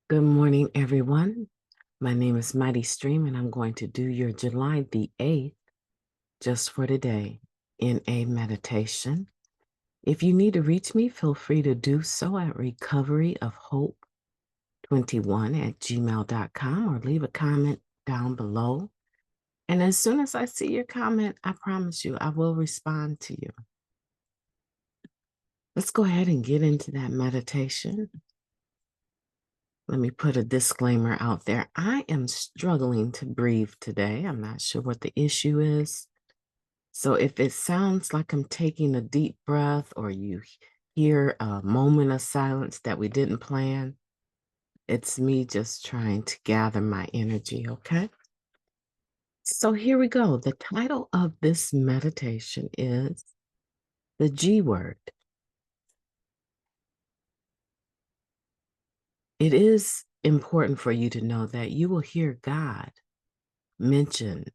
Good morning, everyone. My name is Mighty Stream, and I'm going to do your July the 8th, just for today, in a meditation. If you need to reach me, feel free to do so at recoveryofhope21@gmail.com or leave a comment down below. And as soon as I see your comment, I promise you I will respond to you. Let's go ahead and get into that meditation. Let me put a disclaimer out there. I am struggling to breathe today. I'm not sure what the issue is. So if it sounds like I'm taking a deep breath or you hear a moment of silence that we didn't plan, it's me just trying to gather my energy, okay? So here we go. The title of this meditation is the G word. It is important for you to know that you will hear God mentioned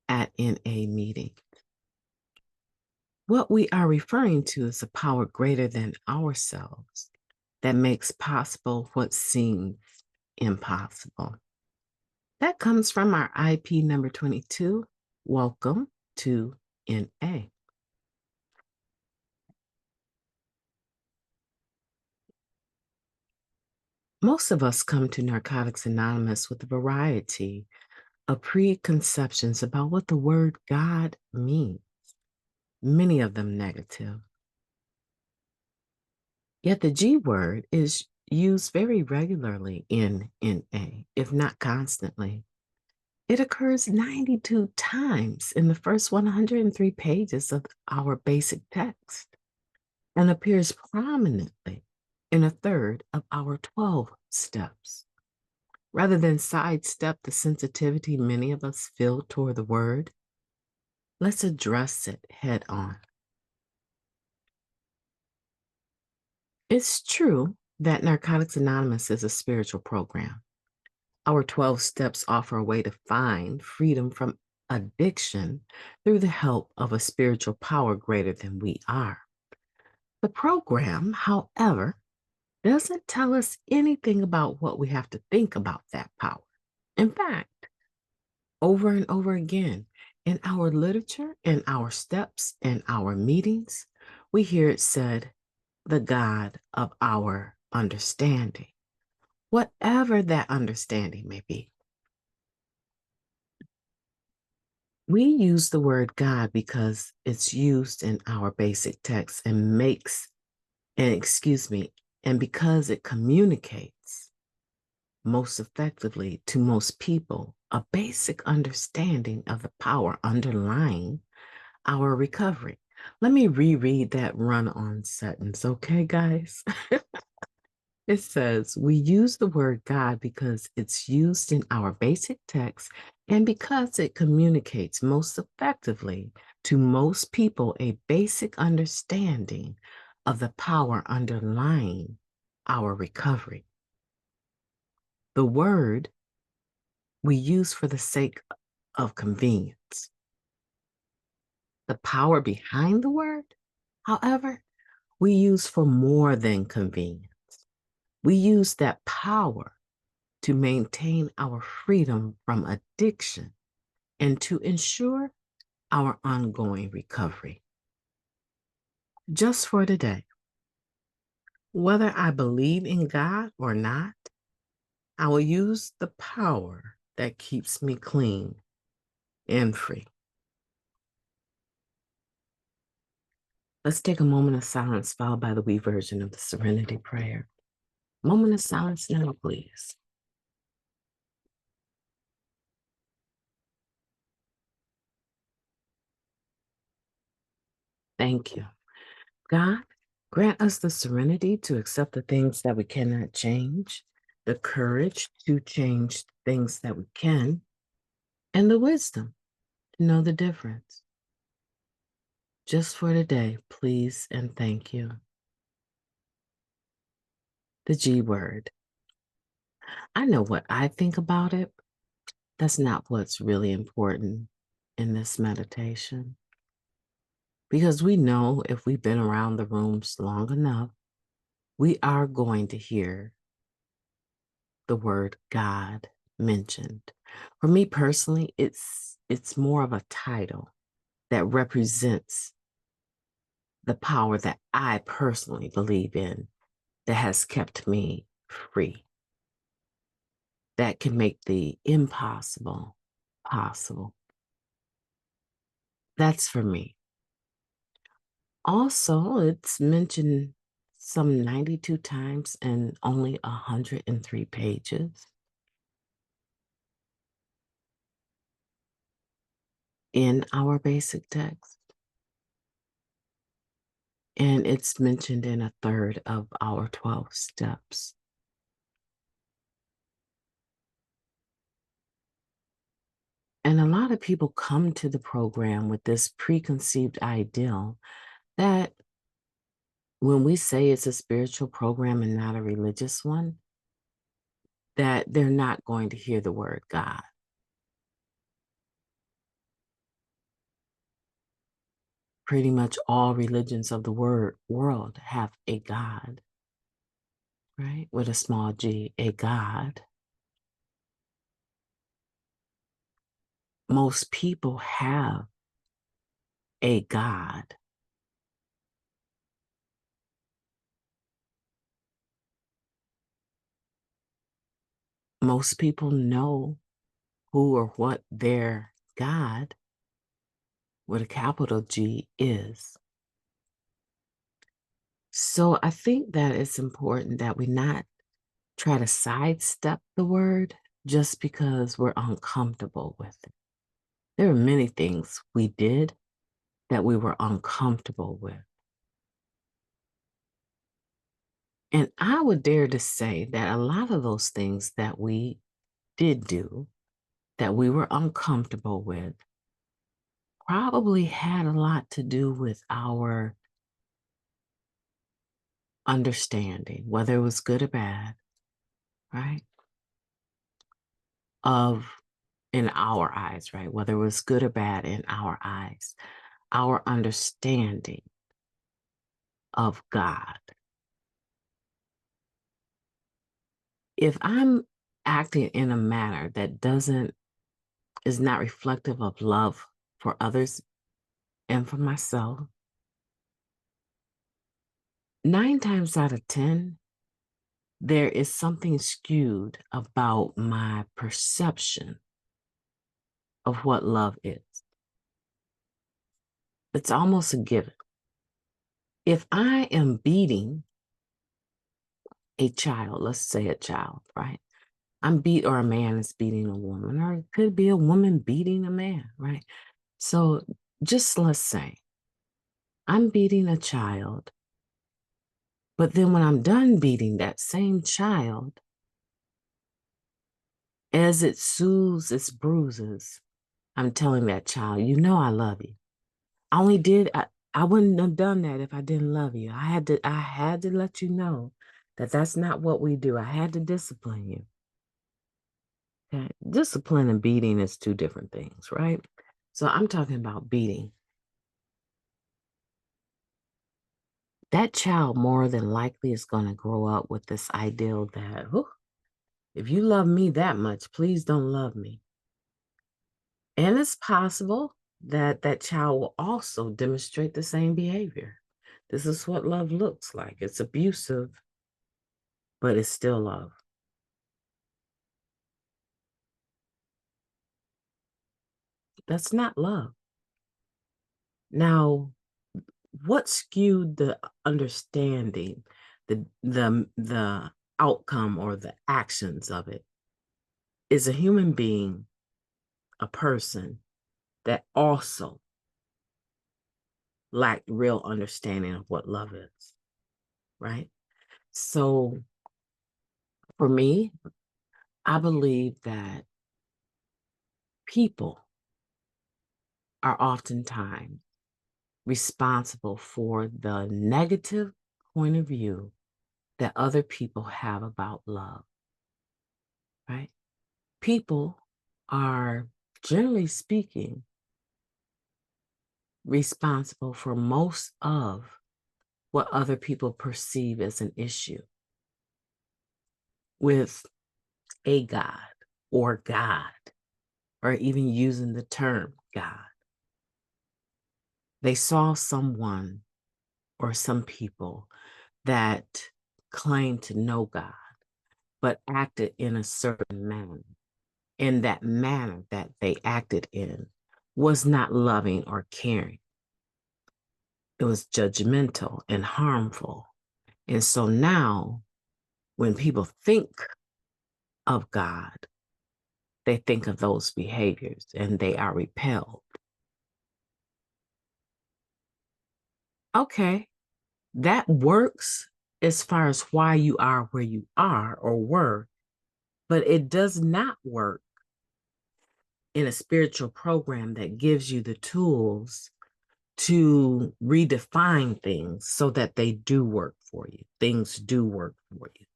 at NA meeting. What we are referring to is a power greater than ourselves that makes possible what seems impossible. That comes from our IP number 22. Welcome to NA. Most of us come to Narcotics Anonymous with a variety of preconceptions about what the word God means, many of them negative. Yet the G word is used very regularly in NA, if not constantly. It occurs 92 times in the first 103 pages of our basic text and appears prominently in a third of our 12 steps. Rather than sidestep the sensitivity many of us feel toward the word, let's address it head on. It's true that Narcotics Anonymous is a spiritual program. Our 12 steps offer a way to find freedom from addiction through the help of a spiritual power greater than we are. The program, however, doesn't tell us anything about what we have to think about that power. In fact, over and over again, in our literature, in our steps, in our meetings, we hear it said, the God of our understanding, whatever that understanding may be. We use the word God because it's used in our basic text and and because it communicates most effectively to most people a basic understanding of the power underlying our recovery. Let me reread that run-on sentence, okay, guys? It says, we use the word God because it's used in our basic text and because it communicates most effectively to most people a basic understanding of the power underlying our recovery. The word we use for the sake of convenience. The power behind the word, however, we use for more than convenience. We use that power to maintain our freedom from addiction and to ensure our ongoing recovery. Just for today, whether I believe in God or not, I will use the power that keeps me clean and free. Let's take a moment of silence followed by the we version of the Serenity Prayer. Moment of silence now, please. Thank you. God, grant us the serenity to accept the things that we cannot change, the courage to change things that we can, and the wisdom to know the difference. Just for today, please and thank you. The G word. I know what I think about it. That's not what's really important in this meditation. Because we know if we've been around the rooms long enough, we are going to hear the word God mentioned. For me personally, it's more of a title that represents the power that I personally believe in that has kept me free, that can make the impossible possible. That's for me. Also, it's mentioned some 92 times and only 103 pages. In our basic text. And it's mentioned in a third of our 12 steps. And a lot of people come to the program with this preconceived ideal that when we say it's a spiritual program and not a religious one, that they're not going to hear the word God. Pretty much all religions of the world have a God, right? With a small g, a God. Most people have a God. Most people know who or what their God, with a capital G, is. So I think that it's important that we not try to sidestep the word just because we're uncomfortable with it. There are many things we did that we were uncomfortable with. And I would dare to say that a lot of those things that we did do that we were uncomfortable with probably had a lot to do with our understanding, whether it was good or bad, right? Of, in our eyes, right? Whether it was good or bad in our eyes, our understanding of God. If I'm acting in a manner that is not reflective of love for others and for myself, 9 times out of 10, there is something skewed about my perception of what love is. It's almost a given. If I am beating a child, let's say a child, right? Or a man is beating a woman, or it could be a woman beating a man, right? So just let's say I'm beating a child, but then when I'm done beating that same child, as it soothes its bruises, I'm telling that child, you know, I love you. I wouldn't have done that if I didn't love you. I had to let you know that that's not what we do. I had to discipline you. Okay? Discipline and beating is two different things, right? So I'm talking about beating. That child more than likely is going to grow up with this ideal that, oh, if you love me that much, please don't love me. And it's possible that that child will also demonstrate the same behavior. This is what love looks like. It's abusive, but it's still love. That's not love. Now, what skewed the understanding, the outcome or the actions of it is a human being, a person that also lacked real understanding of what love is, right? So for me, I believe that people are oftentimes responsible for the negative point of view that other people have about love, right? People are, generally speaking, responsible for most of what other people perceive as an issue with a God or God, or even using the term God. They saw someone or some people that claimed to know God, but acted in a certain manner. And that manner that they acted in was not loving or caring. It was judgmental and harmful. And so now, when people think of God, they think of those behaviors and they are repelled. Okay, that works as far as why you are where you are or were, but it does not work in a spiritual program that gives you the tools to redefine things so that they do work for you. Things do work for you.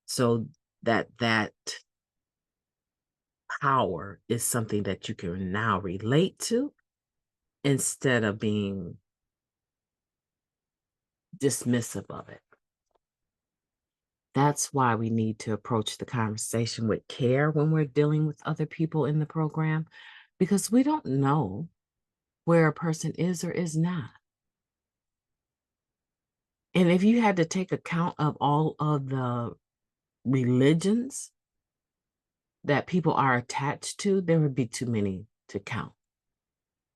So that power is something that you can now relate to instead of being dismissive of it. That's why we need to approach the conversation with care when we're dealing with other people in the program, because we don't know where a person is or is not. And if you had to take account of all of the religions that people are attached to, there would be too many to count.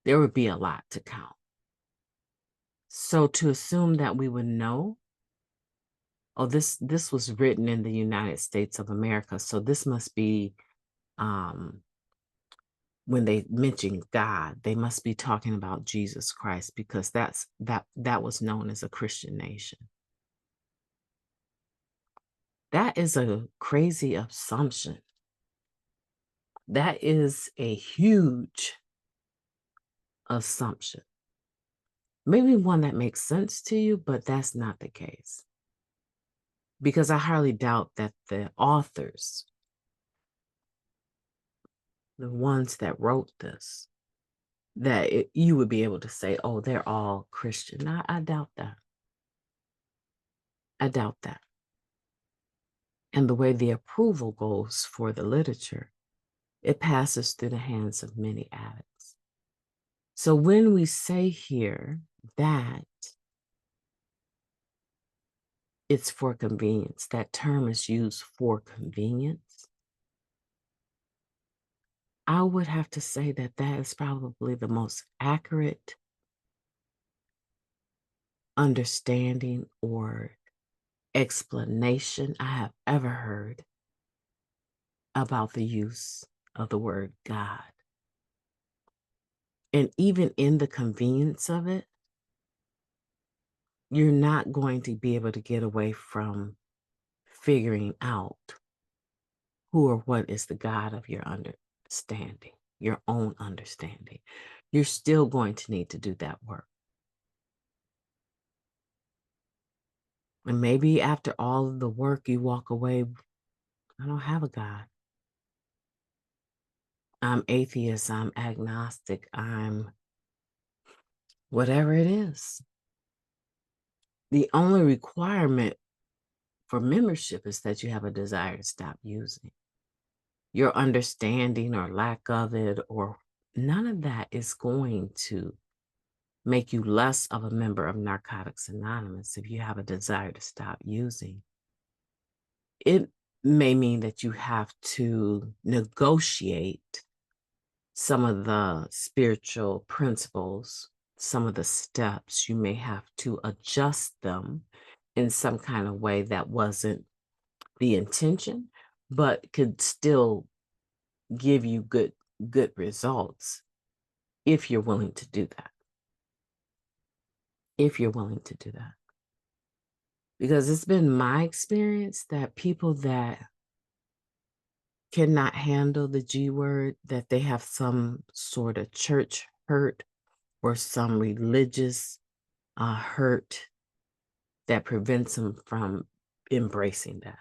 There would be a lot to count. So to assume that we would know, oh, this was written in the United States of America, so this must be when they mention God, they must be talking about Jesus Christ, because that was known as a Christian nation. That is a crazy assumption. That is a huge assumption. Maybe one that makes sense to you, but that's not the case. Because I highly doubt that the authors, the ones that wrote this, you would be able to say, oh, they're all Christian. I doubt that. I doubt that. And the way the approval goes for the literature, it passes through the hands of many addicts. So when we say here that it's for convenience, that term is used for convenience, I would have to say that that is probably the most accurate understanding or explanation I have ever heard about the use of the word God. And even in the convenience of it, you're not going to be able to get away from figuring out who or what is the God of your understanding, your own understanding. You're still going to need to do that work. And maybe after all of the work, you walk away, I don't have a God. I'm atheist, I'm agnostic, I'm whatever it is. The only requirement for membership is that you have a desire to stop using. Your understanding or lack of it, or none of that is going to make you less of a member of Narcotics Anonymous if you have a desire to stop using. It may mean that you have to negotiate some of the spiritual principles, some of the steps. You may have to adjust them in some kind of way that wasn't the intention, but could still give you good results if you're willing to do that. If you're willing to do that. Because it's been my experience that people that cannot handle the G word, that they have some sort of church hurt or some religious hurt that prevents them from embracing that.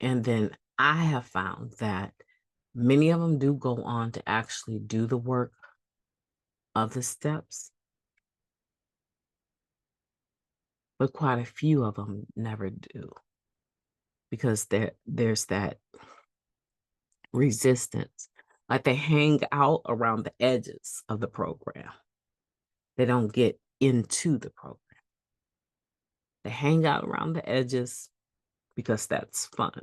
And then I have found that many of them do go on to actually do the work of the steps, but quite a few of them never do. because there's that resistance. Like they hang out around the edges of the program. They don't get into the program. They hang out around the edges because that's fun.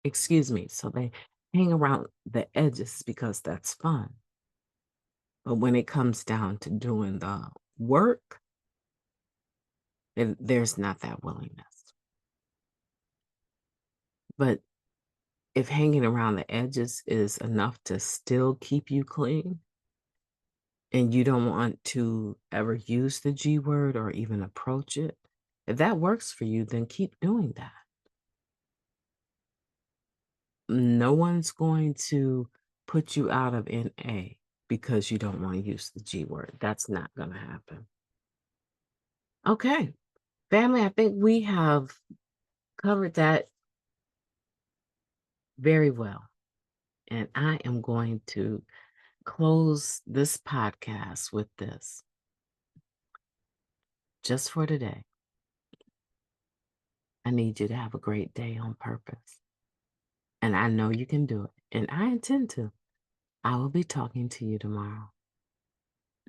Excuse me. So they hang around the edges because that's fun. But when it comes down to doing the work, then there's not that willingness. But if hanging around the edges is enough to still keep you clean and you don't want to ever use the G word or even approach it, if that works for you, then keep doing that. No one's going to put you out of NA because you don't want to use the G word. That's not going to happen. Okay, family, I think we have covered that very well. And I am going to close this podcast with this. Just for today, I need you to have a great day on purpose. And I know you can do it. And I intend to. I will be talking to you tomorrow.